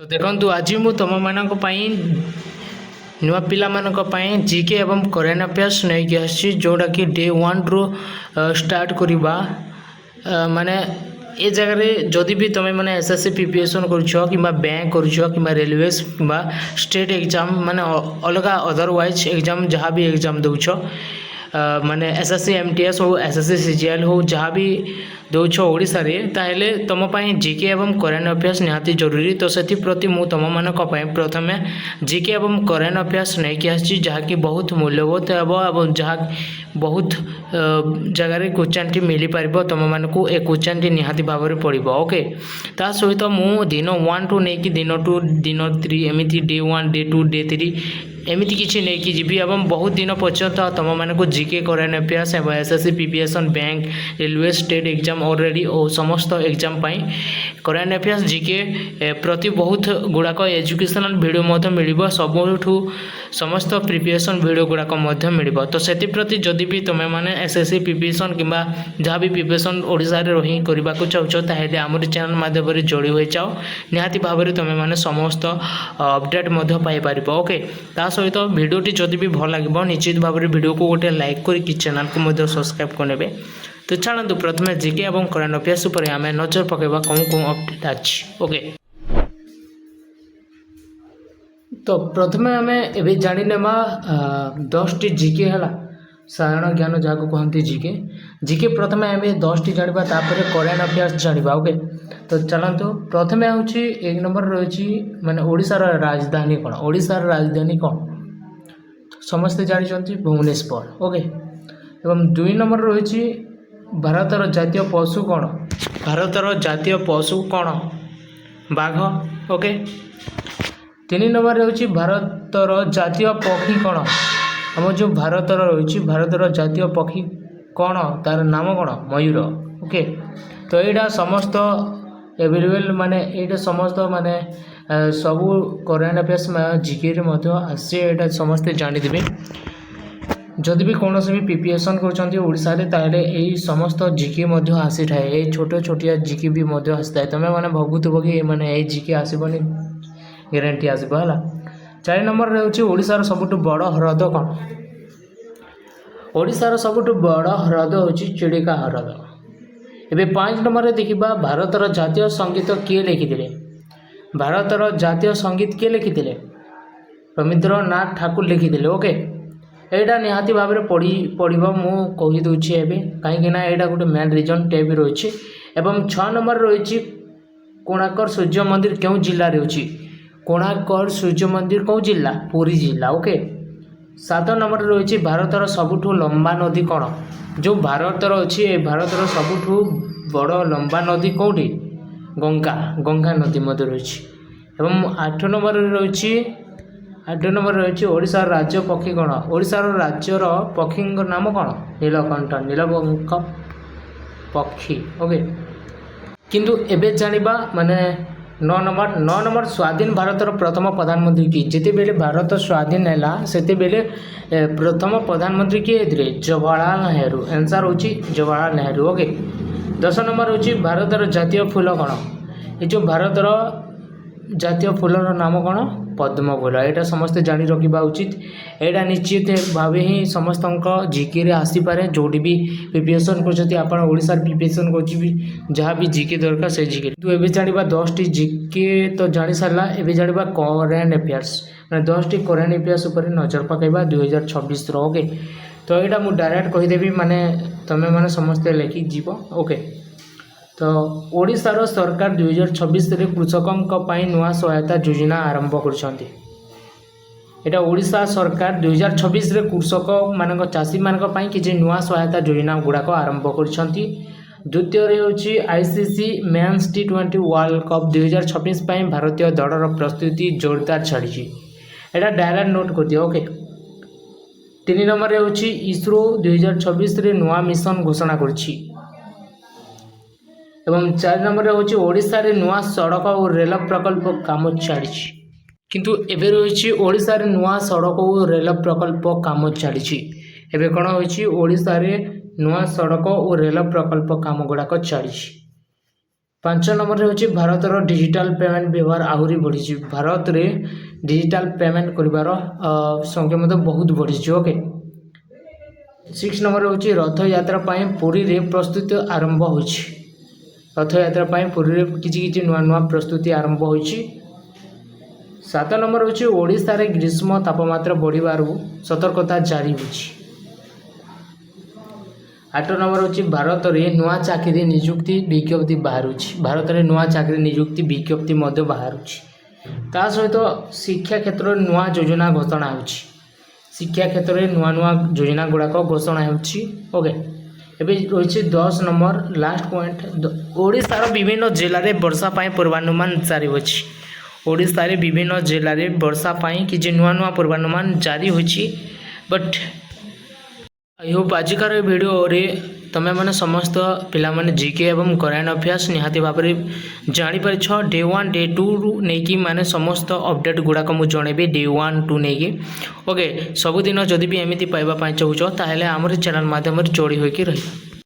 तो देखो आज मु तुम मान नुआ पिला जीके एवं करेन्ट अफेयर्स नहीं आसी जोटा कि डे 1 रु स्टार्ट करवा माने ए जगह जदि भी तुम्हें माने एसएससी प्रिपरेशन कर बैंक कर रेलवे कि स्टेट एग्जाम माने अलग अदरवाइज एग्जाम जहाँ भी एग्जाम दौच माने एसएससी एमटीएस हो एसएससी सीजीएल हो जहाँ भी दौच ओडिशा रे ताहेले तुम जीके एवं करेन्ट अफेयर्स निहाती जरूरी। तो से प्रति मु तुम मान प्रथमे जीके एवं करेन्ट अफेयर्स नहीं आसी जहाँकि बहुत मूल्यबोध हे जहाँ बहुत जगार क्वेश्चन टी मिल पार तुम मानक ए क्वेश्चन टी निहाती भाव में पड़ो। ओके ता सहित मु दिन 1 टू नहीं दिन 2 दिन 3 एमती डे 1 डे 2 डे 3 एमती किसी नहीं कि जीवी एवं बहुत दिन पर्यंत तुम मानक जीके करेन्ट अफेयर्स एवं SSC preparation bank railway state exam already और समस्त एग्जाम करेन्ट अफेयर्स जीके प्रति बहुत गुड़ाक एजुकेशनल वीडियो मिल सबुठू समस्त प्रिपरेशन वीडियो गुड़ाक मिल। तो से प्रति जदि भी तुम मैंने एसएससी प्रिपरेशन कि जहाँ भी प्रिपरेशन ओडिशा रे रही करने को चाहो ताहले आमर चैनल माध्यम जोड़ी हो जाओ निहाती भाव में तुम मैंने समस्त अपडेट पाइपर। ओके ता सहित भिडियोटी जदि भी भल लगे निश्चित भाव में भिडियो को गोटे लाइक करके चैनल को सब्सक्राइब करने। तो चलते प्रथम जीके और करेन्ट अफेयर्स उपर आम नजर पकेबा कौन कौन अपडेट अच्छी। ओके तो प्रथम आम ए जाणीनेमा 10 टी जीके है साधारण ज्ञान जहाँ को कहते जीके जीके प्रथम आम 10 टी जाना करेन्ट अफेयर्स जाना। ओके तो चलतु प्रथम हूँ 1 नंबर रही माने ओडिशार राजधानी कौन ओडिशार राजधानी कौन समस्ते जानते भुवनेश्वर। ओके एवं 2 नंबर रही भारतर जातीय पशु कौन भारतर जातीय पशु कौन बाघ। ओके 3 नंबर रही भारतर जातीय पक्षी कौन आम जो भारतर रही भारतर जातीय पक्षी कौन तार नाम कौन मयूर। ओके तो यहाँ समस्त एवेलेबल माने ये समस्त माने सबू करेन्ट अफेयर्स जीके आसे यहाँ समस्ते जानीदेवे जदि भी कौन भी प्रिपरेशन कर समस्त जीके आसी थाए छोट छोटिया जीके भी आसी थाए तुम मैंने भावुव कि मैंने ये जीके आसबनी ग्यारंटी आसब है। 4 नंबर रही ओडिशार सबुठ बड़ ह्रद कौन ओडिशार सबुठ बड़ ह्रद हूँ चिड़िका ह्रद। एवं 5 नंबर देखा भारतर जातीय संगीत किए लिखिले भारतर जातीय संगीत किए लिखिले रवींद्रनाथ ठाकुर लिखिले। ओके यहाँ निहाती भाव में पढ़ो मु कहीदे एवं कहीं यहाँ गोटे मेन रिजन टे भी रही। एवं 6 नंबर रही कोणार्क सूर्य मंदिर क्यों जिले रही कोणार्क सूर्य मंदिर कौ जिला पुरी जिला। ओके 7 नंबर रही भारतर सबुठू लंबा नदी कौन जो भारतर अच्छी भारतर सबुठू बड़ लंबा नदी कौटी गंगा गंगा नदी मध्य रही। एवं 8 नंबर रही ओडिशा राज्य पक्षी कौन ओडिशार राज्यर पक्षी नाम कौन नीलकंठ नीलबंक पक्षी। ओके किंतु एबे जानिबा माने 9 नंबर स्वाधीन भारतर प्रथम प्रधानमंत्री की जिते बेले भारत स्वाधीन है सेते बेले प्रथम प्रधानमंत्री किए थे जवाहरलाल नेहरू आंसर हूँ जवाहरलाल नेहरू। ओके 10 नंबर हूँ भारतर जातीय फूल कौन ये जो भारतर जातीय फूलर नाम कौन पद्म फूल यहाँ समस्ते जानी रखा उचित यहाँ निश्चित भाव ही समस्त जीके रे आसीपे जोटी भी प्रिपरेशन करशा प्रिपरेशन कर जहाँ भी जीके दरकार से जीके तो ये जाना 10 टी जीके तो जानी सारा एवं जाना करेन्ट अफेयर्स मैं 10 टी करेन्ट अफेयर्स उपर नजर पकेबा 2026 रो। ओके तो यहाँ मुझे डायरेक्ट कहीदेवी माने तुम्हें मैंने समस्ते लेखि जीव। ओके तो ओडिशार सरकार 2026 कृषकों नुआ सहायता योजना आरंभ कर ओडिशा सरकार 2026 कृषक मान चाषी मान किसी नुआ सहायता योजना गुड़ाक आरंभ कर। द्वितीय हूँ ICC mains T20 world cup 2026 भारतीय दलर प्रस्तुति जोरदार छाड़ी यहाँ डायरेक्ट नोट कर दिया। ओके 3 नंबर हूँ इसरो 2026 नुआ मिशन घोषणा कर। 4 नंबर हूँ ओडिशा रे नुआ सड़क और रेल प्रकल्प काम चली किंतु एबे रही ओडिशा रे नुआ सड़क और रेल प्रकल्प काम चली एबे कौन हो ओडिशा रे नुआ सड़क और रेल प्रकल्प काम गुड़ाक चली ପାଞ୍ଚ ନମ୍ବରରେ ହେଉଛି ଭାରତର ଡିଜିଟାଲ ପେମେଣ୍ଟ ବ୍ୟବହାର ଆହୁରି ବଢ଼ିଛି। ଭାରତରେ ଡିଜିଟାଲ ପେମେଣ୍ଟ କରିବାର ସଂଖ୍ୟା ମଧ୍ୟ ବହୁତ ବଢ଼ିଛି। ଓକେ, 6 ନମ୍ବରରେ ହେଉଛି ରଥଯାତ୍ରା ପାଇଁ ପୁରୀରେ ପ୍ରସ୍ତୁତି ଆରମ୍ଭ ହୋଇଛି। ରଥଯାତ୍ରା ପାଇଁ ପୁରୀରେ କିଛି ନୂଆ ପ୍ରସ୍ତୁତି ଆରମ୍ଭ ହୋଇଛି। 7 ନମ୍ବର ହେଉଛି ଓଡ଼ିଶାରେ ଗ୍ରୀଷ୍ମ ତାପମାତ୍ରା ବଢ଼ିବାରୁ ସତର୍କତା ଜାରି ହୋଇଛି। 8 ନମ୍ବର ହେଉଛି ଭାରତରେ ନୂଆ ଚାକିରି ନିଯୁକ୍ତି ବିଜ୍ଞପ୍ତି ବାହାରୁଛି। ଭାରତରେ ନୂଆ ଚାକିରି ନିଯୁକ୍ତି ବିଜ୍ଞପ୍ତି ମଧ୍ୟ ବାହାରୁଛି। ତା ସହିତ ଶିକ୍ଷା କ୍ଷେତ୍ରରେ ନୂଆ ଯୋଜନା ଘୋଷଣା ହେଉଛି। ଶିକ୍ଷା କ୍ଷେତ୍ରରେ ନୂଆ ଯୋଜନା ଗୁଡ଼ାକ ଘୋଷଣା ହେଉଛି। ଓକେ, ଏବେ ରହିଛି 10 ନମ୍ବର ଲାଷ୍ଟ ପଏଣ୍ଟ। ଓଡ଼ିଶାର ବିଭିନ୍ନ ଜିଲ୍ଲାରେ ବର୍ଷା ପାଇଁ ପୂର୍ବାନୁମାନ ଜାରି ହୋଇଛି। ଓଡ଼ିଶାରେ ବିଭିନ୍ନ ଜିଲ୍ଲାରେ ବର୍ଷା ପାଇଁ କିଛି ନୂଆ ପୂର୍ବାନୁମାନ ଜାରି ହୋଇଛି। ବଟ୍ ଆଇ ହୋପ୍ ଆଜିକାର ଏ ଭିଡ଼ିଓରେ ତୁମେମାନେ ସମସ୍ତ ପିଲାମାନେ ଜିକେ ଏବଂ କରେଣ୍ଟ ଆଫେୟାର୍ସ ନିହାତି ଭାବରେ ଜାଣିପାରିଛ। ଡେ 1 ଡେ 2ରୁ ନେଇକି ମାନେ ସମସ୍ତ ଅପଡ଼େଟ୍ ଗୁଡ଼ାକ ମୁଁ ଜଣେଇବି ଡେ 1 2 ନେଇକି। ଓକେ, ସବୁଦିନ ଯଦି ବି ଏମିତି ପାଇବା ପାଇଁ ଚାହୁଁଛ ତାହେଲେ ଆମର ଚ୍ୟାନେଲ୍ ମାଧ୍ୟମରେ ଯୋଡ଼ି ହୋଇକି ରହିବ।